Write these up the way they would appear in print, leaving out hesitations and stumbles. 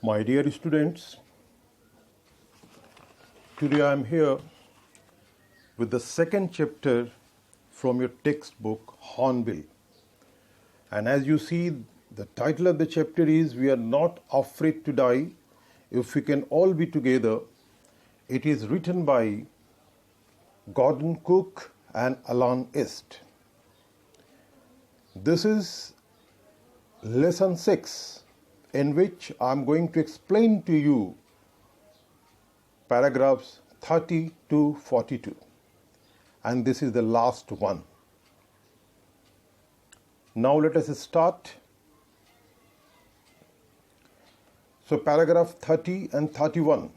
My dear students, today I am here with the second chapter from your textbook Hornbill. And as you see, the title of the chapter is We Are Not Afraid to Die If We Can All Be Together. It is written by Gordon Cook and Alan Est. This is lesson 6, in which I am going to explain to you paragraphs 30 to 42, and this is the last one. Now let us start. So paragraph 30 and 31.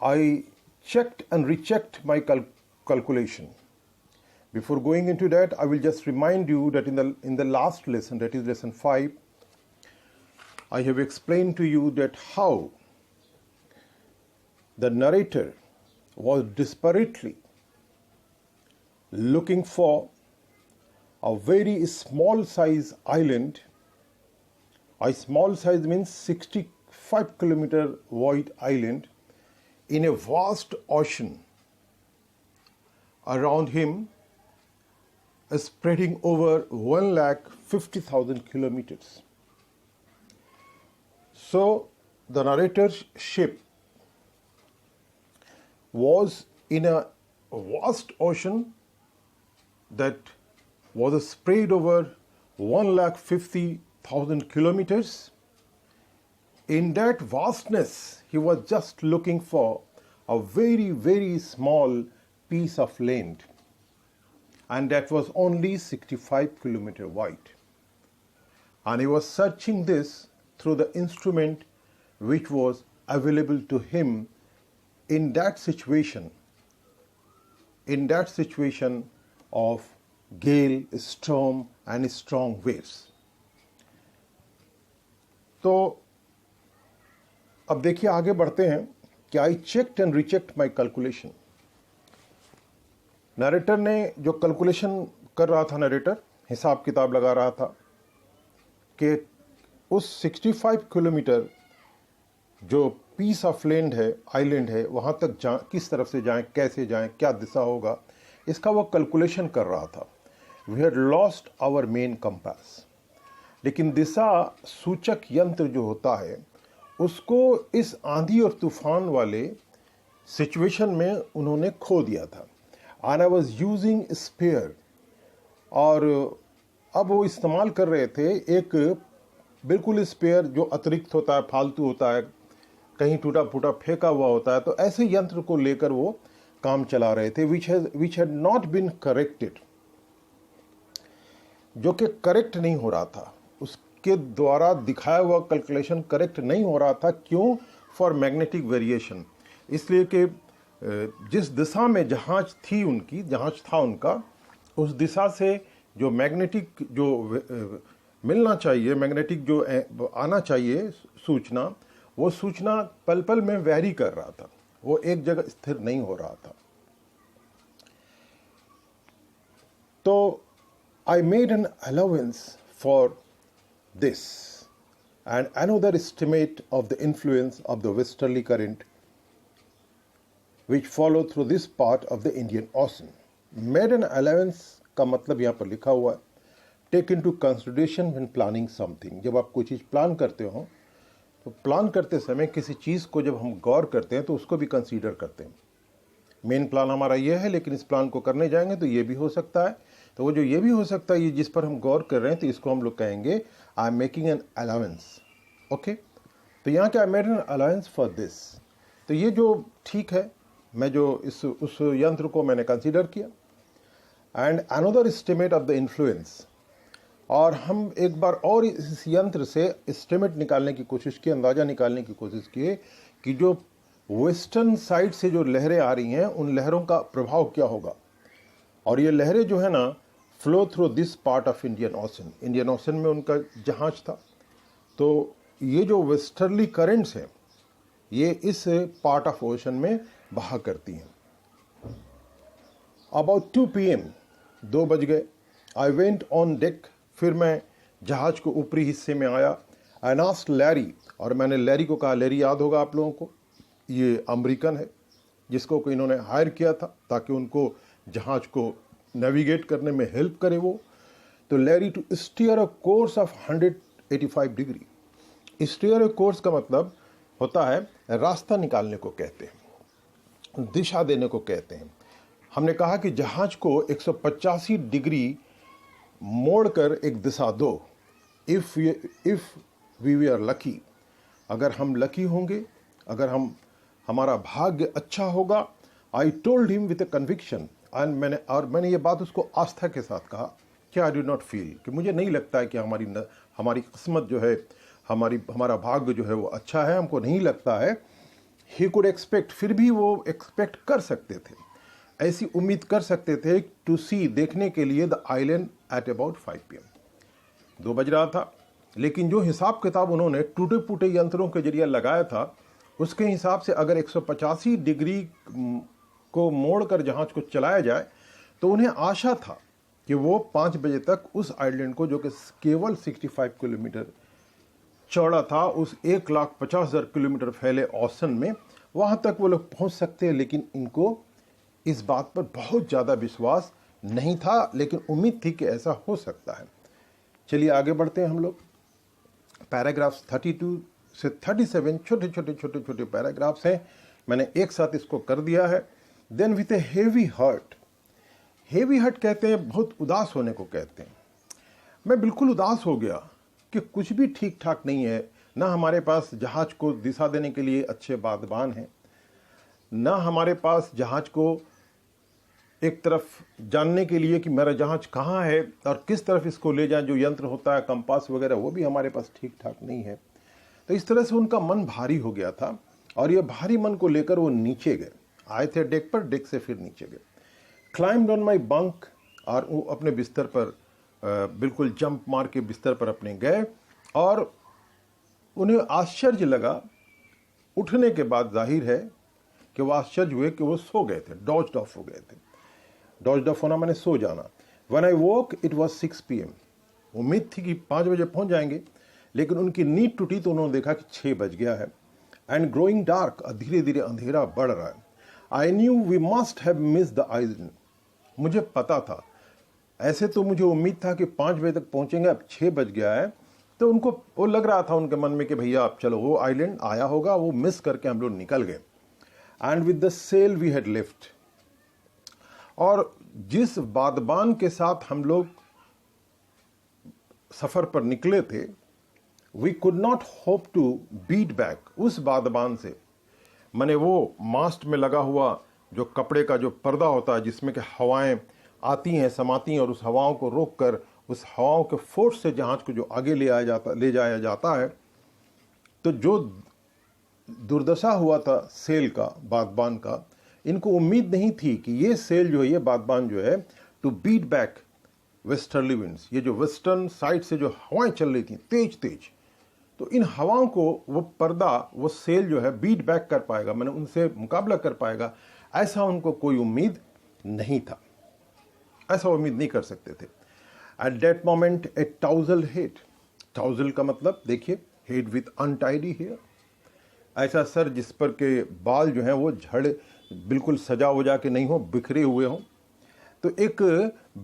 I checked and rechecked my calculation. Before going into that, I will just remind you that in the last lesson, that is lesson 5, I have explained to you that how the narrator was desperately looking for a very small size island. A small size means 65 kilometer wide island in a vast ocean around him, spreading over 150,000 kilometers. So the narrator's ship was in a vast ocean that was spread over 150,000 kilometers. In that vastness, he was just looking for a very, very small piece of land, and that was only 65 kilometers wide. And he was searching this through the instrument which was available to him in that situation of gale, storm and strong waves. तो अब देखिए आगे बढ़ते हैं कि I checked and rechecked my calculation. Narrator ने जो calculation कर रहा था, नरेटर हिसाब किताब लगा रहा था कि उस 65 किलोमीटर जो पीस ऑफ लैंड है, आइलैंड है, वहाँ तक किस तरफ से जाएं, कैसे जाएं, क्या दिशा होगा, इसका वो कैलकुलेशन कर रहा था. We had lost our main compass. लेकिन दिशा सूचक यंत्र जो होता है उसको इस आंधी और तूफान वाले सिचुएशन में उन्होंने खो दिया था. And I was using spare, और अब वो इस्तेमाल कर रहे थे एक बिल्कुल स्पेयर जो अतिरिक्त होता है, फालतू होता है, कहीं टूटा फूटा फेंका हुआ होता है. तो ऐसे यंत्र को लेकर वो काम चला रहे थे which had not been corrected, जो कि करेक्ट नहीं हो रहा था. उसके द्वारा दिखाया हुआ कैलकुलेशन करेक्ट नहीं हो रहा था. क्यों? For magnetic variation. इसलिए कि जिस दिशा में जहाज था उनका, उस दिशा से जो मैग्नेटिक जो मिलना चाहिए, मैग्नेटिक जो आना चाहिए सूचना, वो सूचना पल पल में वैरी कर रहा था, वो एक जगह स्थिर नहीं हो रहा था. तो I made an allowance for this and another estimate of the influence of the westerly current which follow through this part of the Indian Ocean. Made an allowance का मतलब यहाँ पर लिखा हुआ है take into consideration when planning something. जब आप कोई चीज़ प्लान करते हो तो प्लान करते समय किसी चीज़ को जब हम गौर करते हैं तो उसको भी कंसीडर करते हैं. मेन प्लान हमारा ये है, लेकिन इस प्लान को करने जाएंगे तो ये भी हो सकता है. तो वो जो ये भी हो सकता है, ये जिस पर हम गौर कर रहे हैं, तो इसको हम लोग कहेंगे I am making an allowance. Okay, तो यहाँ क्या, I made an allowance for this. तो ये जो ठीक है, मैं जो उस यंत्र को मैंने कंसीडर किया. And another estimate of the influence, और हम एक बार और इस यंत्र से एस्टिमेट निकालने की कोशिश की, अंदाज़ा निकालने की कोशिश की कि जो वेस्टर्न साइड से जो लहरें आ रही हैं, उन लहरों का प्रभाव क्या होगा. और ये लहरें जो है ना, flow through this part of Indian ocean. Indian ocean में उनका जहाज था, तो ये जो वेस्टर्ली करेंट्स हैं ये इस पार्ट ऑफ ओशन में बहा करती हैं. अबाउट 2 PM 2 बज गए. आई वेंट ऑन डेक, फिर मैं जहाज को ऊपरी हिस्से में आया. आई आस्क्ड लैरी, और मैंने लैरी को कहा, लैरी याद होगा आप लोगों को, ये अमेरिकन है जिसको को इन्होंने हायर किया था ताकि उनको जहाज को नेविगेट करने में हेल्प करे वो। तो Larry to steer a course of 185 degree. Steer a course का मतलब होता है रास्ता निकालने को कहते हैं, दिशा देने को कहते हैं। हमने कहा कि जहाज को 185 डिग्री मोड़कर एक दिशा दो। If we we are lucky, अगर हम लकी होंगे, अगर हमारा भाग्य अच्छा होगा। I told him with a conviction, and मैंने ये बात उसको आस्था के साथ कहा कि आई डू नॉट फील, कि मुझे नहीं लगता है कि हमारी किस्मत जो है, हमारा भाग्य जो है वो अच्छा है, हमको नहीं लगता है। ही कुड एक्सपेक्ट, फिर भी वो एक्सपेक्ट कर सकते थे, ऐसी उम्मीद कर सकते थे टू सी, देखने के लिए the island at about 5 PM। 2 बज रहा था, लेकिन जो हिसाब किताब उन्होंने टूटे फूटे यंत्रों के जरिए लगाया था, उसके हिसाब से अगर 185 डिग्री को मोड़कर जहाज को चलाया जाए तो उन्हें आशा था कि वो 5 बजे तक उस आइलैंड को, जो कि केवल 65 किलोमीटर चौड़ा था, उस 1,50,000 किलोमीटर फैले ओशन में, वहाँ तक वो लोग पहुँच सकते हैं। लेकिन इनको इस बात पर बहुत ज़्यादा विश्वास नहीं था, लेकिन उम्मीद थी कि ऐसा हो सकता है। चलिए आगे बढ़ते हैं हम लोग। पैराग्राफ्स 32 से 37 छोटे पैराग्राफ्स हैं, मैंने एक साथ इसको कर दिया है। Then with a heavy heart, heavy heart कहते हैं बहुत उदास होने को कहते हैं। मैं बिल्कुल उदास हो गया कि कुछ भी ठीक ठाक नहीं है, ना हमारे पास जहाज को दिशा देने के लिए अच्छे बादबान हैं, ना हमारे पास जहाज को एक तरफ जानने के लिए कि मेरा जहाज कहाँ है और किस तरफ इसको ले जाएं, जो यंत्र होता है कंपास वगैरह, वो भी हमारे पास ठीक ठाक नहीं है। तो इस तरह से उनका मन भारी हो गया था, और ये भारी मन को लेकर वो नीचे गए। आए थे डेक पर, डेक से फिर नीचे गए। क्लाइम्ड ऑन माई बंक, और वो अपने बिस्तर पर बिल्कुल जंप मार के बिस्तर पर अपने गए, और उन्हें आश्चर्य लगा। उठने के बाद जाहिर है कि वो आश्चर्य हुए कि वो सो गए थे, डॉज्ड ऑफ हो गए थे। डॉज्ड ऑफ होना मैंने सो जाना। When I woke it was 6 PM। उम्मीद थी कि 5 बजे पहुंच जाएंगे, लेकिन उनकी नींद टूटी तो उन्होंने देखा कि 6 बज गया है। एंड ग्रोइंग डार्क, धीरे धीरे अंधेरा बढ़ रहा है। I knew we must have missed the island. मुझे पता था, ऐसे तो मुझे उम्मीद था कि 5 बजे तक पहुंचेंगे, अब 6 बज गया है। तो उनको वो लग रहा था उनके मन में कि भैया अब चलो, वो आइलैंड आया होगा, वो मिस करके हम लोग निकल गए। And with the sail we had lift, और जिस बादबान के साथ हम लोग सफर पर निकले थे, we could not hope to beat back, उस बादबान से, माने वो मास्ट में लगा हुआ जो कपड़े का जो पर्दा होता है जिसमें कि हवाएं आती हैं, समाती हैं, और उस हवाओं को रोककर उस हवाओं के फोर्स से जहाज को जो आगे ले जाया जाता है। तो जो दुर्दशा हुआ था सेल का, बादबान का, इनको उम्मीद नहीं थी कि ये सेल जो है, ये बादबान जो है, to beat back westerly winds, ये जो वेस्टर्न साइड से जो हवाएं चल रही थी तेज तेज, तो इन हवाओं को वो पर्दा, वो सेल जो है बीट बैक कर पाएगा, मैंने उनसे मुकाबला कर पाएगा, ऐसा उनको कोई उम्मीद नहीं था, ऐसा उम्मीद नहीं कर सकते थे। At that moment a tousled head, tousled का मतलब देखिए, हेड विथ अनटाइडी हेयर, ऐसा सर जिस पर के बाल जो हैं वो झड़ बिल्कुल सजा वजा के नहीं हो, बिखरे हुए हों। तो एक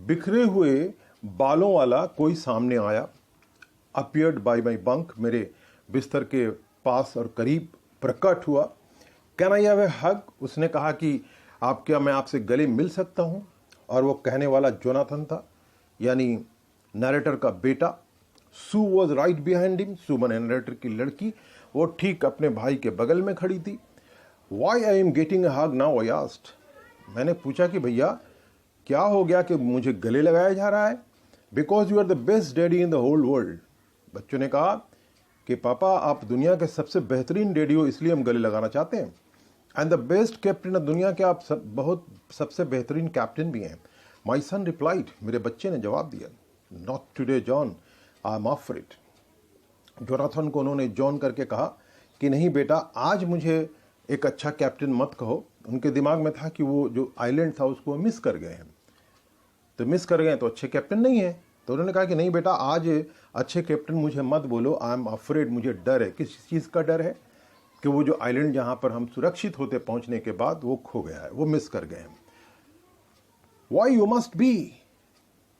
बिखरे हुए बालों वाला कोई सामने आया, अपीयर्ड बाय माई बंक, मेरे बिस्तर के पास और करीब प्रकट हुआ। कैन आई हैव ए हग, उसने कहा कि मैं आपसे गले मिल सकता हूँ। और वो कहने वाला जोनाथन था, यानी नरेटर का बेटा। सू वॉज राइट बिहाइंड हिम, सू माने नरेटर की लड़की, वो ठीक अपने भाई के बगल में खड़ी थी। Why I am getting a hug now, I asked, मैंने पूछा कि भैया क्या हो गया कि मुझे गले लगाया जा रहा है। Because you are the best daddy in the whole world, बच्चों ने कहा कि पापा आप दुनिया के सबसे बेहतरीन डैडी हो, इसलिए हम गले लगाना चाहते हैं। एंड द बेस्ट कैप्टन, दुनिया के आप सबसे बेहतरीन कैप्टन भी हैं। माई सन रिप्लाइड, मेरे बच्चे ने जवाब दिया, not today John, I am afraid. Jonathan को उन्होंने जॉन करके कहा कि नहीं बेटा, आज मुझे एक अच्छा कैप्टन मत कहो। उनके दिमाग में था कि वो जो आइलैंड था उसको मिस कर गए हैं, तो मिस कर गए तो अच्छे कैप्टन नहीं है। तो उन्होंने कहा कि नहीं बेटा, आज अच्छे कैप्टन मुझे मत बोलो, आई एम अफ्रेड, मुझे डर है। किस चीज़ का डर है? कि वो जो आइलैंड जहाँ पर हम सुरक्षित होते पहुँचने के बाद वो खो गया है, वो मिस कर गए हैं। Why you must be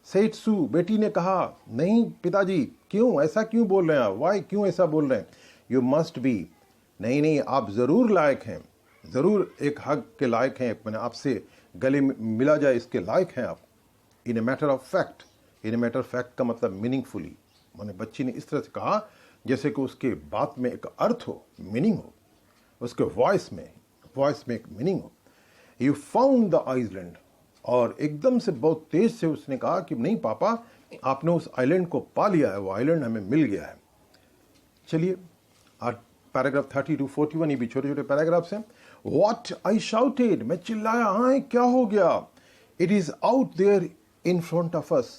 said Sue, बेटी ने कहा। नहीं पिताजी, क्यों ऐसा क्यों बोल रहे हैं आप? वाई, क्यों ऐसा बोल रहे हैं? यू मस्ट बी, नहीं नहीं, आप ज़रूर लायक हैं, ज़रूर एक हक के लायक हैं, मैंने आपसे गले मिला जाए इसके लायक हैं आप। In a matter of fact, in a matter of fact का मतलब मीनिंगफुली, मैंने बच्ची ने इस तरह से कहा जैसे कि उसके बात में एक अर्थ हो, मीनिंग हो, उसके वॉइस में एक मीनिंग हो। यू फाउंड द आइलैंड, और एकदम से बहुत तेज से उसने कहा कि नहीं पापा, आपने उस आइलैंड को पा लिया है, वो आइलैंड हमें मिल गया है। चलिए पैराग्राफ 30 to 41, ये भी छोटे छोटे पैराग्राफ्स हैं। What I shouted, मैं चिल्लाया, हाँ क्या हो गया? It is out there in front of us,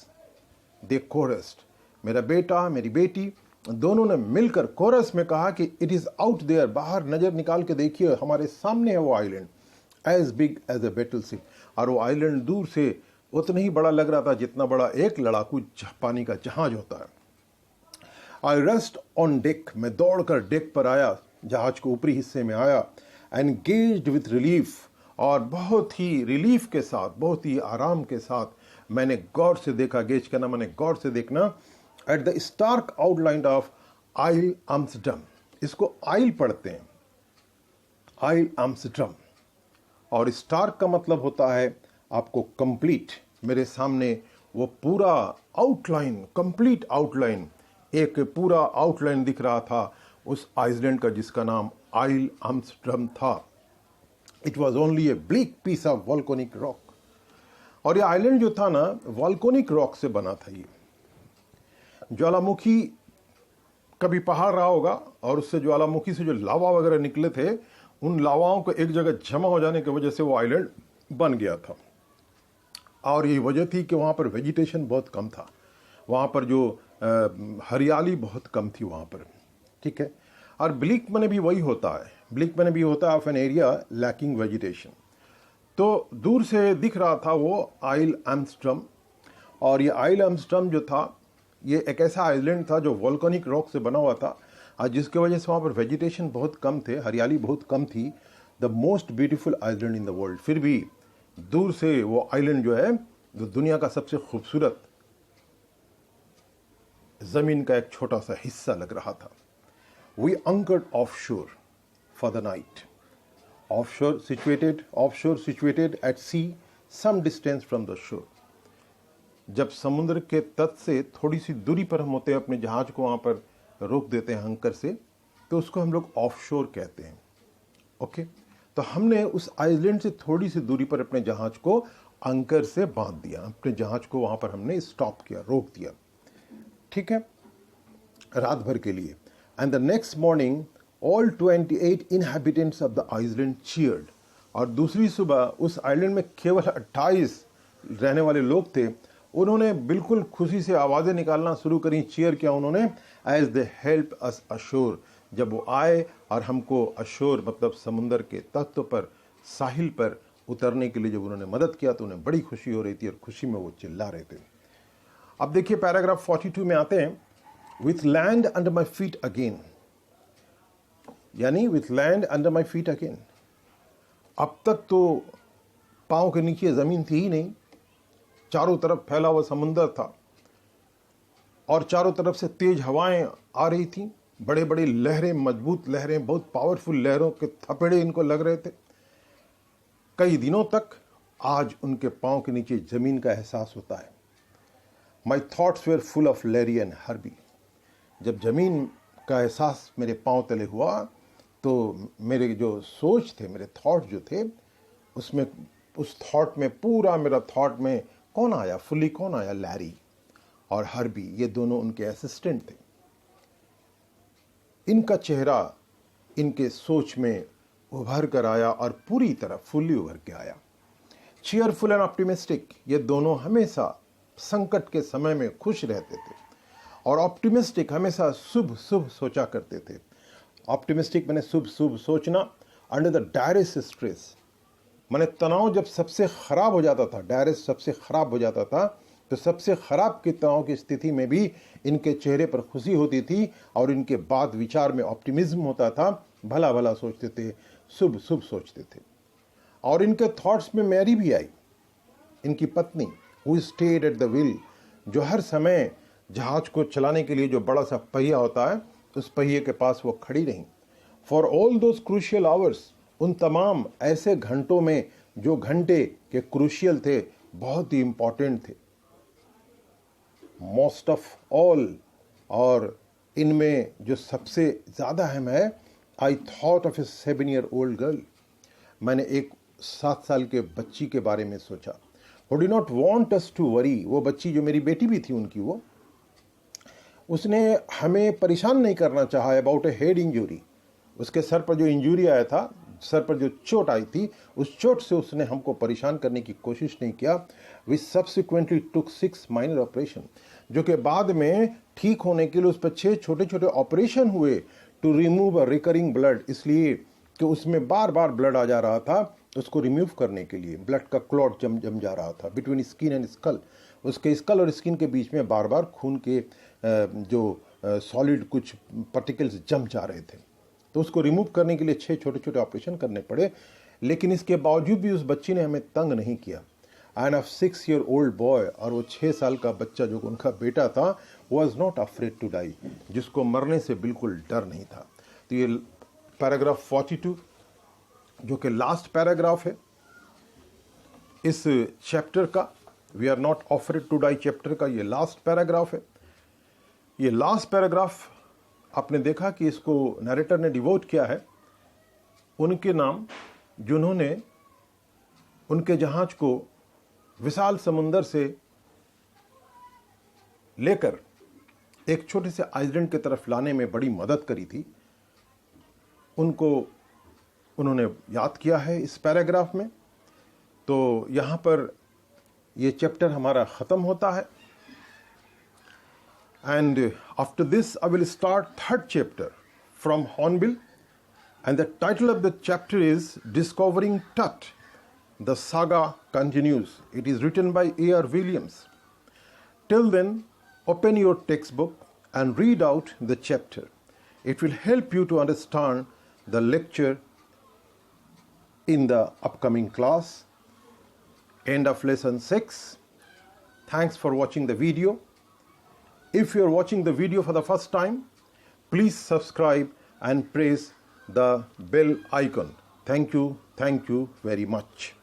they chorused। मेरा बेटा मेरी बेटी दोनों ने मिलकर कोरस में कहा कि इट इज आउट देयर, बाहर नजर निकाल के देखिए, हमारे सामने है वो island, as big as a battleship. और वो आइलैंड दूर से उतना ही बड़ा लग रहा था जितना बड़ा एक लड़ाकू पानी का जहाज होता है। आई रस्ट ऑन डेक, मैं दौड़कर डेक पर आया, जहाज के ऊपरी हिस्से में आया। एंगेज्ड विथ रिलीफ, और बहुत ही रिलीफ के साथ, बहुत ही आराम के साथ मैंने गौर से देखा, गेज करना मैंने गौर से देखना, at the stark outline of isle Amsterdam. इसको आइल पढ़ते हैं, आइल आम्स्टरडम, और स्टार्क का मतलब होता है आपको कंप्लीट। मेरे सामने वो पूरा आउटलाइन, कंप्लीट आउटलाइन, एक पूरा आउटलाइन दिख रहा था उस आइसलैंड का जिसका नाम आइल आम्स्टरडम था। It was only a bleak piece of volcanic rock, और ये आइलैंड जो था ना वॉल्कोनिक रॉक से बना था। ये ज्वालामुखी, कभी पहाड़ रहा होगा और उससे ज्वालामुखी से जो लावा वगैरह निकले थे, उन लावाओं को एक जगह जमा हो जाने की वजह से वो आइलैंड बन गया था। और यही वजह थी कि वहाँ पर वेजिटेशन बहुत कम था, वहाँ पर जो हरियाली बहुत कम थी वहाँ पर, ठीक है। और ब्लीक मैंने भी वही होता है, ब्लीक मैंने भी होता है of an area lacking vegetation. तो दूर से दिख रहा था वो आइल आम्स्टरडम, और ये आइल आम्स्टरडम जो था ये एक ऐसा आइलैंड था जो वॉल्केनिक रॉक से बना हुआ था, और जिसके वजह से वहाँ पर वेजिटेशन बहुत कम थे, हरियाली बहुत कम थी। The most beautiful island in the world. फिर भी दूर से वो आइलैंड जो है, जो दुनिया का सबसे खूबसूरत जमीन का एक छोटा सा हिस्सा लग रहा था। We anchored off shore for the night. Offshore situated at sea some distance from the shore. जब समुद्र के तट से थोड़ी सी दूरी पर हम होते हैं, अपने जहाज को वहाँ पर रोक देते हैं अंकर से, तो उसको हम लोग ऑफशोर कहते हैं। ओके, तो हमने उस आइलैंड से थोड़ी सी दूरी पर अपने जहाज को अंकर से बांध दिया, अपने जहाज को वहाँ पर हमने स्टॉप किया, रोक दिया, ठीक है, रात भर के लिए। And the next morning all 28 inhabitants of the island cheered. और दूसरी सुबह उस आइलैंड में केवल 28 रहने वाले लोग थे, उन्होंने बिल्कुल खुशी से आवाज़ें निकालना शुरू करी, चीयर किया उन्होंने, as they help us ashore. जब वो आए और हमको अशोर मतलब समुंदर के तट पर, साहिल पर उतरने के लिए जब उन्होंने मदद किया तो उन्हें बड़ी खुशी हो रही थी, और खुशी में वो चिल्ला रहे थे। अब देखिए पैराग्राफ 42 में आते हैं, with land under my feet again, यानी with land under my feet again. अब तक तो पाँव के नीचे ज़मीन थी ही नहीं, चारों तरफ फैला हुआ समुंदर था, और चारों तरफ से तेज हवाएं आ रही थी, बड़े बड़े लहरें, मजबूत लहरें, बहुत पावरफुल लहरों के थपेड़े इनको लग रहे थे। कई दिनों तक आज उनके पाँव के नीचे जमीन का एहसास होता है। My thoughts were full of Larry and Herbie. जब जमीन का एहसास मेरे पाँव तले हुआ तो मेरे जो सोच थे, मेरे थॉट जो थे, उसमें, उस थॉट में, पूरा मेरा थॉट में कौन आया, फुली कौन आया, लैरी और हर्बी, ये दोनों उनके असिस्टेंट थे। इनका चेहरा इनके सोच में उभर कर आया और पूरी तरह फुल्ली उभर के आया। चीयरफुल एंड ऑप्टिमिस्टिक, ये दोनों हमेशा संकट के समय में खुश रहते थे, और ऑप्टिमिस्टिक हमेशा शुभ शुभ सोचा करते थे। ऑप्टिमिस्टिक मैंने शुभ शुभ सोचना, अंडर द डायरेस्ट स्ट्रेस, मैंने तनाव जब सबसे खराब हो जाता था, डायरेस्ट सबसे खराब हो जाता था, तो सबसे खराब किताओं की स्थिति में भी इनके चेहरे पर खुशी होती थी और इनके बाद विचार में ऑप्टिमिज्म होता था, भला भला सोचते थे, शुभ शुभ सोचते थे। और इनके थॉट्स में मैरी भी आई, इनकी पत्नी, who stayed at the wheel, जो हर समय जहाज को चलाने के लिए जो बड़ा सा पहिया होता है उस पहिए के पास वो खड़ी रहीं। For all those crucial hours, उन तमाम ऐसे घंटों में जो घंटे के क्रूशियल थे, बहुत ही इंपॉर्टेंट थे। मोस्ट ऑफ ऑल, और इनमें जो सबसे ज़्यादा अहम है, I thought of A 7-year-old girl, मैंने एक 7 साल के बच्ची के बारे में सोचा। Who did not want us to worry, वो बच्ची जो मेरी बेटी भी थी उनकी, वो उसने हमें परेशान नहीं करना चाहा अबाउट ए हेड इंजरी। उसके सर पर जो इंजरी आया था, सर पर जो चोट आई थी, उस चोट से उसने हमको परेशान करने की कोशिश नहीं किया। We subsequently took 6 minor operation, जो कि बाद में ठीक होने के लिए उस पर 6 छोटे छोटे ऑपरेशन हुए to remove a recurring blood, इसलिए कि उसमें बार बार ब्लड आ जा रहा था, उसको रिमूव करने के लिए ब्लड का क्लॉट जम जा रहा था बिटवीन स्किन एंड स्कल। उसके स्कल और स्किन के बीच में बार बार खून के जो सॉलिड कुछ पार्टिकल्स जम जा रहे थे, तो उसको रिमूव करने के लिए 6 छोटे छोटे ऑपरेशन करने पड़े। लेकिन इसके बावजूद भी उस बच्ची ने हमें तंग नहीं किया। एंड अ 6-year-old बॉय, और वो 6 साल का बच्चा जो उनका बेटा था, was not afraid to die, जिसको मरने से बिल्कुल डर नहीं था। तो ये पैराग्राफ 42 जो कि लास्ट पैराग्राफ है इस चैप्टर का, we are not afraid to die chapter का, ये लास्ट पैराग्राफ है। ये लास्ट पैराग्राफ आपने देखा कि इसको नरेटर ने डिवोट किया है उनके नाम, जिन्होंने उनके जहाज को विशाल समुंदर से लेकर एक छोटे से आइलैंड की तरफ लाने में बड़ी मदद करी थी, उनको उन्होंने याद किया है इस पैराग्राफ में। तो यहाँ पर ये चैप्टर हमारा ख़त्म होता है। And after this, I will start 3rd chapter from Hornbill, and the title of the chapter is Discovering Tut. The saga continues. It is written by A.R. Williams. Till then, open your textbook and read out the chapter. It will help you to understand the lecture in the upcoming class. End of lesson 6. Thanks for watching the video. If you are watching the video for the first time, please subscribe and press the bell icon. Thank you very much.